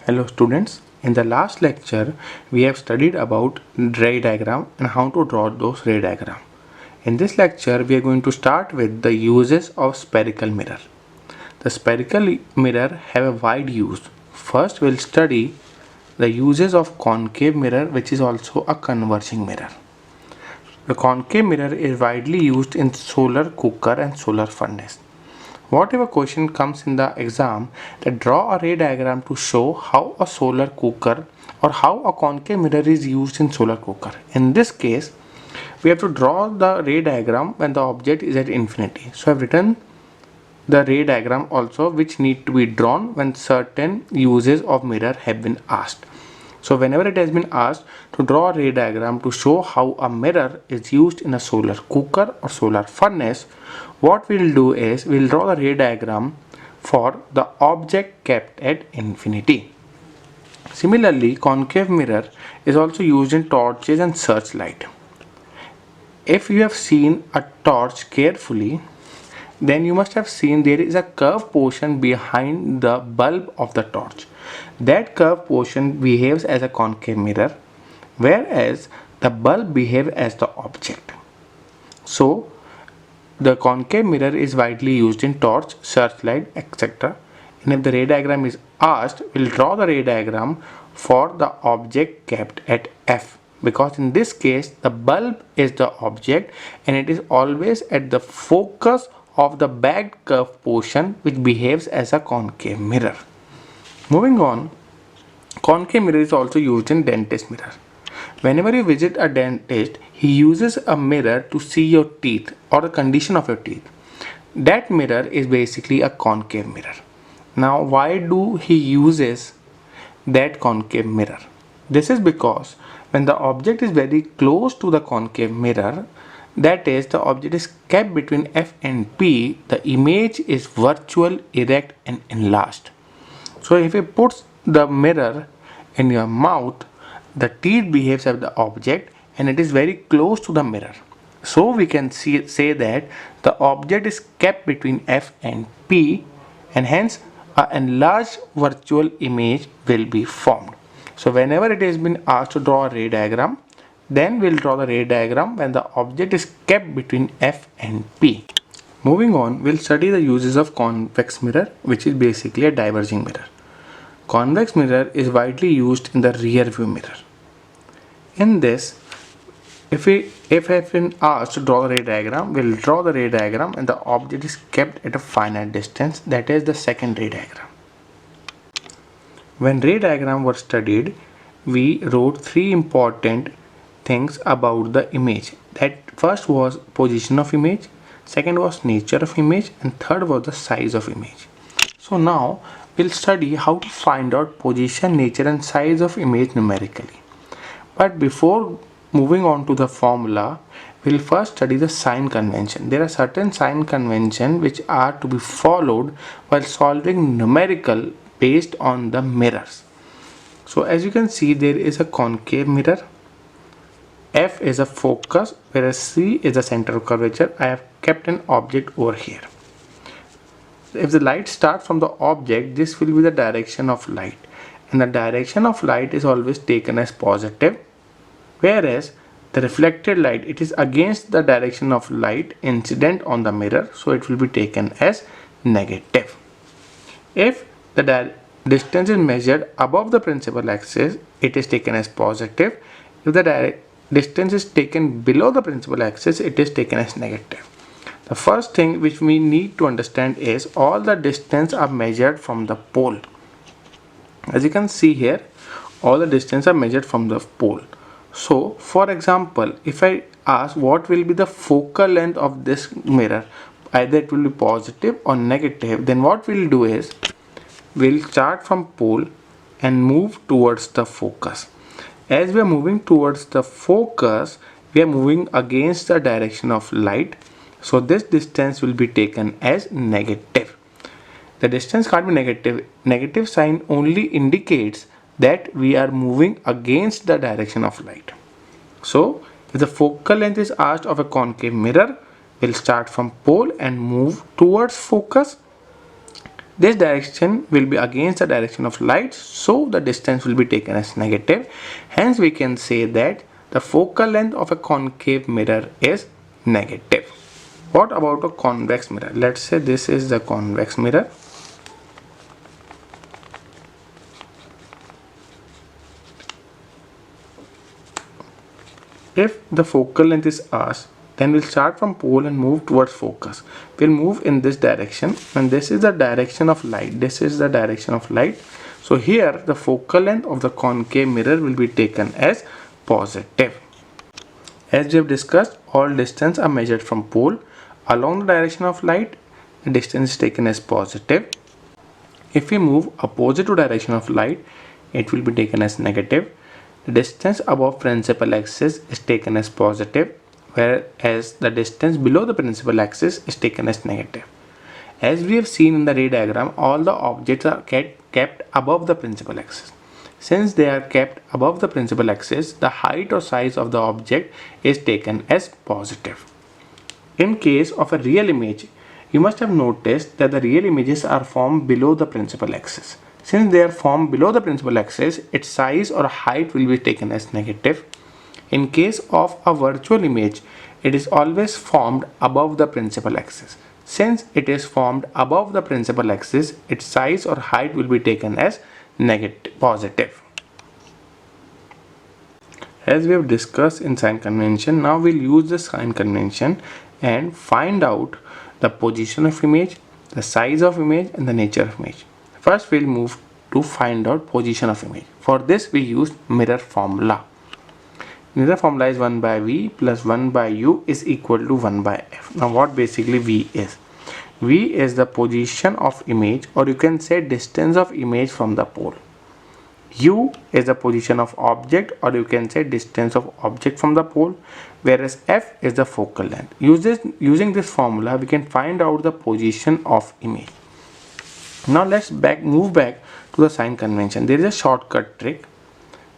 Hello students, in the last lecture we have studied about ray diagram and how to draw those ray diagram. In this lecture we are going to start with the uses of spherical mirror. The spherical mirror have a wide use. First we'll study the uses of concave mirror, which is also a converging mirror. The concave mirror is widely used in solar cooker and solar furnace. Whatever question comes in the exam, that draw a ray diagram to show how a solar cooker or how a concave mirror is used in solar cooker. In this case, we have to draw the ray diagram when the object is at infinity. So I have written the ray diagram also, which need to be drawn when certain uses of mirror have been asked. So whenever it has been asked to draw a ray diagram to show how a mirror is used in a solar cooker or solar furnace, what we'll do is we'll draw the ray diagram for the object kept at infinity. Similarly, concave mirror is also used in torches and searchlight. If you have seen a torch carefully, then you must have seen there is a curved portion behind the bulb of the torch. That curved portion behaves as a concave mirror, whereas the bulb behaves as the object. So the concave mirror is widely used in torch, searchlight, etc. And if the ray diagram is asked, we'll draw the ray diagram for the object kept at F, because in this case the bulb is the object and it is always at the focus of the backed curved portion, which behaves as a concave mirror. Moving on, concave mirror is also used in dentist mirror. Whenever you visit a dentist, he uses a mirror to see your teeth or the condition of your teeth. That mirror is basically a concave mirror. Now, why do he uses that concave mirror? This is because when the object is very close to the concave mirror, that is, the object is kept between F and P, the image is virtual, erect and enlarged. So if you put the mirror in your mouth, the teeth behaves as the object and it is very close to the mirror. So we can say that the object is kept between F and P, and hence an enlarged virtual image will be formed. So whenever it has been asked to draw a ray diagram, then we'll draw the ray diagram when the object is kept between F and P. Moving on, we'll study the uses of convex mirror, which is basically a diverging mirror. Convex mirror is widely used in the rear view mirror. In this, if I've been asked to draw the ray diagram, we'll draw the ray diagram and the object is kept at a finite distance, that is the second ray diagram. When ray diagram was studied, we wrote three important things about the image. That first was position of image, second was nature of image, and third was the size of image. So now we'll study how to find out position, nature and size of image numerically. But before moving on to the formula, we'll first study the sign convention. There are certain sign convention which are to be followed while solving numerical based on the mirrors. So as you can see, there is a concave mirror. F is a focus, whereas C is the center of curvature. I have kept an object over here. If the light starts from the object, this will be the direction of light, and the direction of light is always taken as positive, whereas the reflected light, it is against the direction of light incident on the mirror, so it will be taken as negative. If the distance is measured above the principal axis, it is taken as positive. If the distance is taken below the principal axis, it is taken as negative. The first thing which we need to understand is all the distance are measured from the pole. As you can see here, all the distance are measured from the pole. So for example, if I ask what will be the focal length of this mirror, either it will be positive or negative, then what we'll do is we'll start from pole and move towards the focus. As we are moving towards the focus, we are moving against the direction of light, so this distance will be taken as negative. The distance can't be negative. Negative sign only indicates that we are moving against the direction of light. So if the focal length is asked of a concave mirror, we'll start from pole and move towards focus. This direction will be against the direction of light, so the distance will be taken as negative. Hence we can say that the focal length of a concave mirror is negative. What about a convex mirror? Let's say this is the convex mirror. If the focal length is asked, then we'll start from pole and move towards focus. We'll move in this direction, and this is the direction of light. This is the direction of light. So here the focal length of the concave mirror will be taken as positive. As we have discussed, all distance are measured from pole. Along the direction of light, the distance is taken as positive. If we move opposite to direction of light, it will be taken as negative. The distance above principal axis is taken as positive, whereas the distance below the principal axis is taken as negative. As we have seen in the ray diagram, all the objects are kept above the principal axis. Since they are kept above the principal axis, the height or size of the object is taken as positive. In case of a real image, you must have noticed that the real images are formed below the principal axis. Since they are formed below the principal axis, its size or height will be taken as negative. In case of a virtual image, it is always formed above the principal axis. Since it is formed above the principal axis, its size or height will be taken as positive. As we have discussed in sign convention, now we'll use the sign convention and find out the position of image, the size of image, and the nature of image. First, we'll move to find out position of image. For this, we use mirror formula. Mirror formula is 1 by V plus 1 by U is equal to 1 by F. Now, what basically V is? V is the position of image, or you can say distance of image from the pole. U is the position of object, or you can say distance of object from the pole, whereas F is the focal length. Using this formula, we can find out the position of image. Now let's move back to the sign convention. There is a shortcut trick.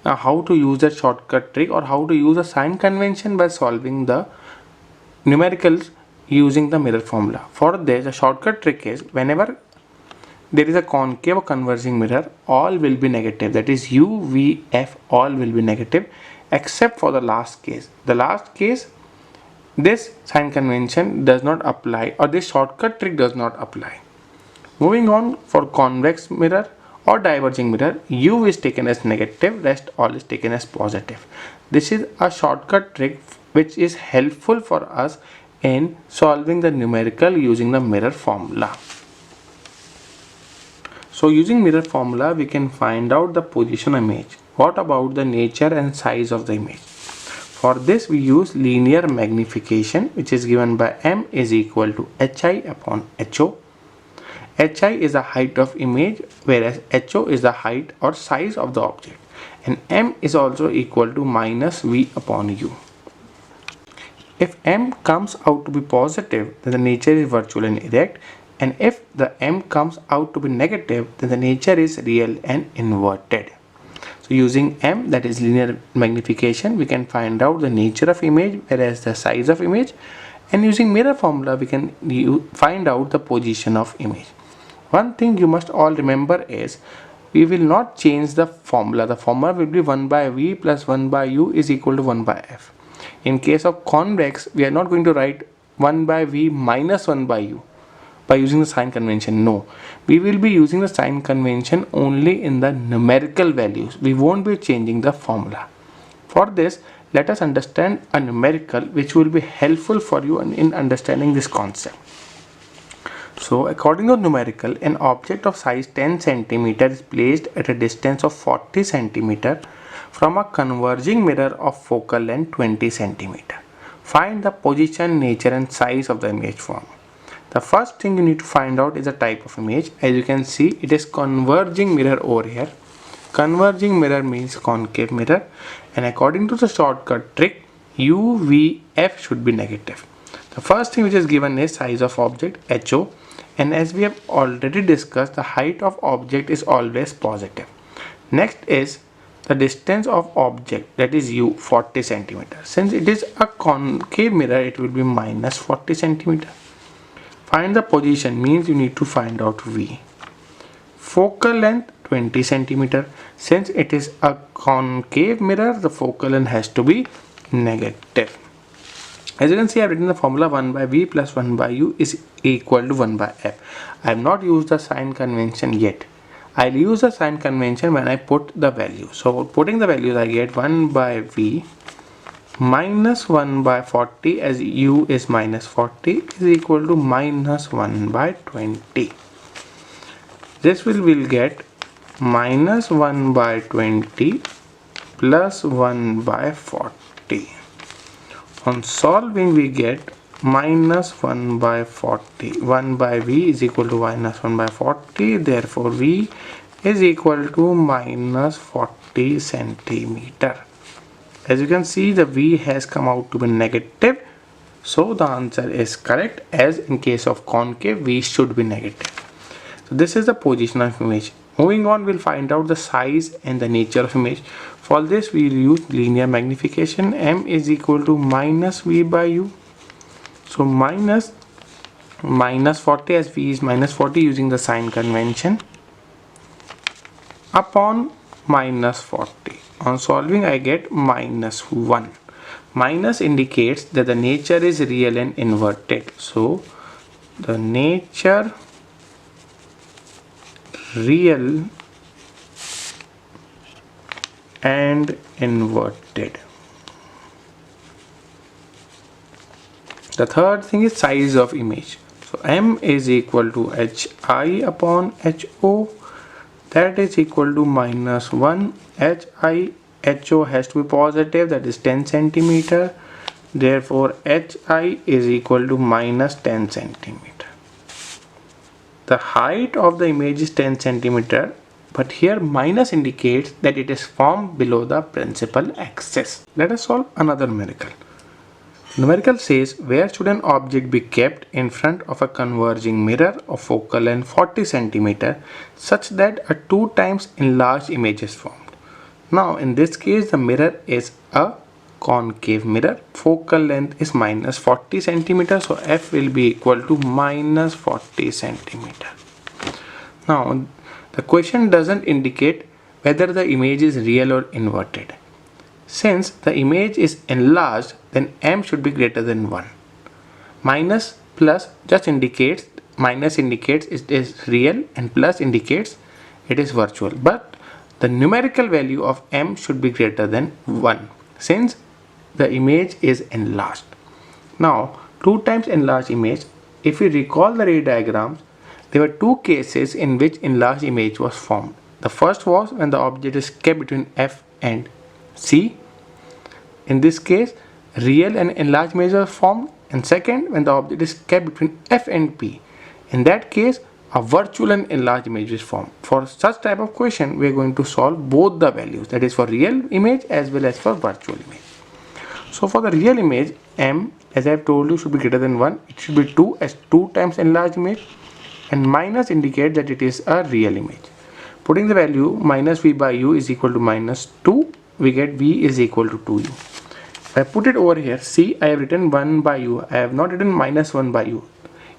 Now how to use that shortcut trick, or how to use a sign convention by solving the numericals using the mirror formula. For this, the shortcut trick is whenever there is a concave or converging mirror, all will be negative. That is U, V, F, all will be negative except for the last case. The last case, this sign convention does not apply, or this shortcut trick does not apply. Moving on, for convex mirror or diverging mirror, U is taken as negative, rest all is taken as positive. This is a shortcut trick which is helpful for us in solving the numerical using the mirror formula. So using mirror formula, we can find out the position image. What about the nature and size of the image? For this, we use linear magnification, which is given by M is equal to HI upon HO. HI is the height of image, whereas HO is the height or size of the object, and M is also equal to minus V upon U. If M comes out to be positive, then the nature is virtual and erect, and if the M comes out to be negative, then the nature is real and inverted. So using M, that is linear magnification, we can find out the nature of image, whereas the size of image, and using mirror formula, we can find out the position of image. One thing you must all remember is we will not change the formula. The formula will be 1 by V plus 1 by U is equal to 1 by F. In case of convex, we are not going to write 1 by V minus 1 by U by using the sign convention. No, we will be using the sign convention only in the numerical values. We won't be changing the formula. For this, let us understand a numerical which will be helpful for you in understanding this concept. So according to numerical, an object of size 10 cm is placed at a distance of 40 cm from a converging mirror of focal length 20 cm. Find the position, nature and size of the image formed. The first thing you need to find out is the type of image. As you can see, it is converging mirror over here. Converging mirror means concave mirror, and according to the shortcut trick, U, V, F should be negative. The first thing which is given is size of object, HO, and as we have already discussed, the height of object is always positive. Next is the distance of object, that is U, 40 cm. Since it is a concave mirror, it will be minus 40 cm. Find the position means you need to find out V. focal length 20 centimeter. Since it is a concave mirror, the focal length has to be negative. As you can see, I have written the formula 1 by v plus 1 by u is equal to 1 by f. I have not used the sign convention yet. I'll use the sign convention when I put the value. So putting the values, I get 1 by v minus 1 by 40, as u is minus 40, is equal to minus 1 by 20. This will get minus 1 by 20 plus 1 by 40. On solving, we get minus 1 by 40. 1 by v is equal to minus 1 by 40. Therefore, v is equal to minus 40 centimeter. As you can see, the v has come out to be negative. So the answer is correct, as in case of concave, v should be negative. So this is the position of image. Moving on, we'll find out the size and the nature of image. For this, we'll use linear magnification. M is equal to minus v by u. So minus 40, as v is minus 40, using the sign convention, upon minus 40. On solving, I get minus 1. Minus indicates that the nature is real and inverted. So the nature real and inverted. The third thing is size of image. So m is equal to hi upon ho. That is equal to minus 1. Ho has to be positive, that is 10 centimeter. Therefore, hi is equal to minus 10 centimeter. The height of the image is 10 centimeter, but here minus indicates that it is formed below the principal axis. Let us solve another numerical. Numerical says, where should an object be kept in front of a converging mirror of focal length 40 cm such that a 2 times enlarged image is formed? Now in this case, the mirror is a concave mirror. Focal length is minus 40 cm, so f will be equal to minus 40 cm. Now the question doesn't indicate whether the image is real or inverted. Since the image is enlarged, then m should be greater than 1. Minus plus just indicates, minus indicates it is real and plus indicates it is virtual. But the numerical value of m should be greater than 1 since the image is enlarged. Now 2 times enlarged image, if we recall the ray diagrams, there were 2 cases in which enlarged image was formed. The first was when the object is kept between f and c. In this case, real and enlarged image was formed, and second, when the object is kept between f and p. In that case, a virtual and enlarged image is formed. For such type of question, we are going to solve both the values, that is for real image as well as for virtual image. So for the real image, m, as I have told you, should be greater than 1. It should be 2, as 2 times enlarged image, and minus indicates that it is a real image. Putting the value minus v by u is equal to minus 2, we get v is equal to 2u. If I put it over here, see, I have written 1 by u. I have not written minus 1 by u,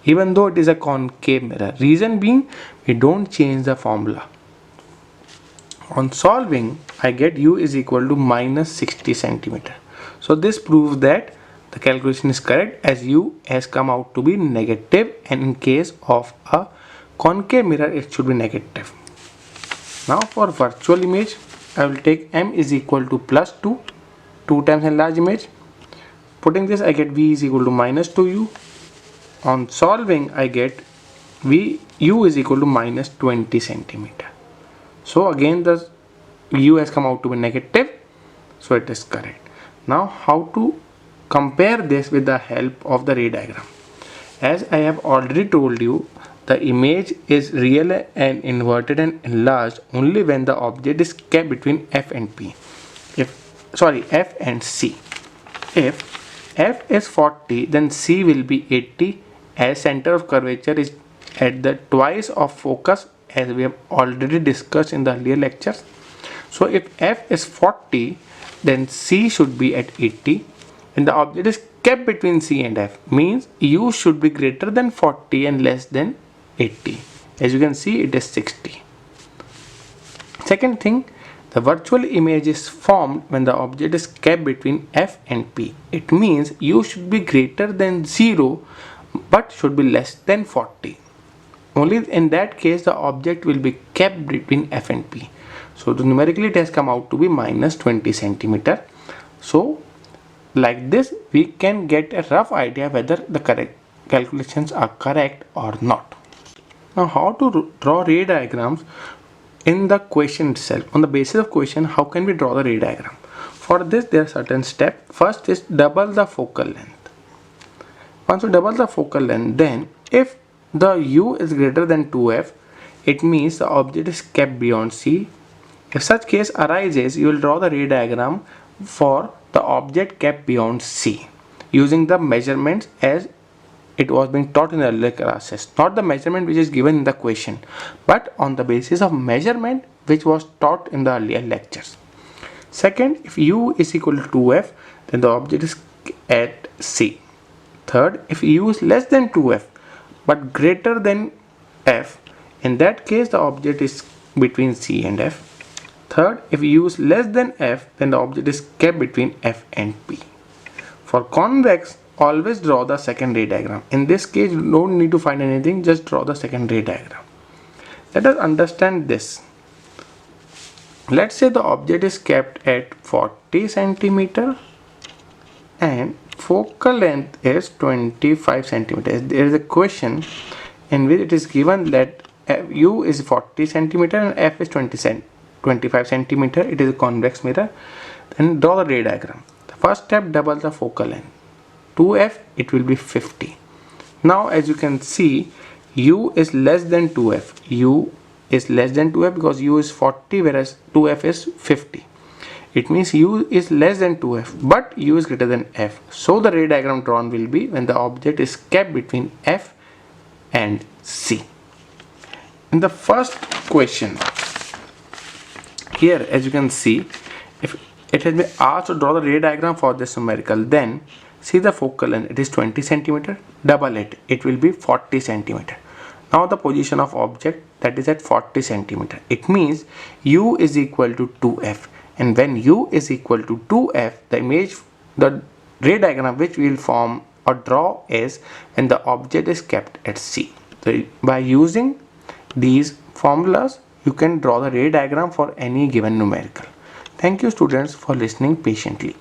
even though it is a concave mirror. Reason being, we don't change the formula. On solving, I get u is equal to minus 60 centimeter. So this proves that the calculation is correct, as u has come out to be negative, and in case of a concave mirror, it should be negative. Now for virtual image, I will take m is equal to plus 2, 2 times enlarged image. Putting this, I get v is equal to minus 2u. On solving, I get u is equal to minus 20 centimeter. So again, the u has come out to be negative, so it is correct. Now how to compare this with the help of the ray diagram? As I have already told you, the image is real and inverted and enlarged only when the object is kept between f and p. F and c. If f is 40, then c will be 80, as center of curvature is at the twice of focus, as we have already discussed in the earlier lectures. So if f is 40, then c should be at 80. When the object is kept between c and f, means u should be greater than 40 and less than 80. As you can see, it is 60. Second thing, the virtual image is formed when the object is kept between f and p. It means u should be greater than 0 but should be less than 40. Only in that case the object will be kept between f and p. So numerically it has come out to be minus 20 centimeter. So like this we can get a rough idea whether the correct calculations are correct or not. Now how to draw ray diagrams in the question itself. On the basis of question, how can we draw the ray diagram? For this there are certain steps. First is double the focal length. Once you double the focal length, then if the u is greater than 2f, it means the object is kept beyond c. If such case arises, you will draw the ray diagram for the object kept beyond c using the measurements as it was being taught in the earlier classes, not the measurement which is given in the question, but on the basis of measurement which was taught in the earlier lectures. Second, if u is equal to 2f, then the object is at c. Third, if u is less than 2f but greater than f, in that case the object is between c and f. Third, if u is less than f, then the object is kept between f and p. For convex, always draw the second ray diagram. In this case, you don't need to find anything, just draw the second ray diagram. Let us understand this. Let's say the object is kept at 40 centimeter and focal length is 25 centimeters. There is a question in which it is given that u is 40 centimeter and f is 25 centimeter. It is a convex mirror. Then draw the ray diagram. The first step, double the focal length. 2f, it will be 50. Now as you can see, u is less than 2f. u is less than 2f because u is 40 whereas 2f is 50. It means u is less than 2f but u is greater than f. So the ray diagram drawn will be when the object is kept between f and c. In the first question, here as you can see, if it has been asked to draw the ray diagram for this numerical, then see the focal length, it is 20 centimeter, double it will be 40 centimeter. Now the position of object, that is at 40 centimeter. It means u is equal to 2f, and when u is equal to 2f, the ray diagram which we will form or draw is when the object is kept at c. So by using these formulas, you can draw the ray diagram for any given numerical. Thank you students for listening patiently.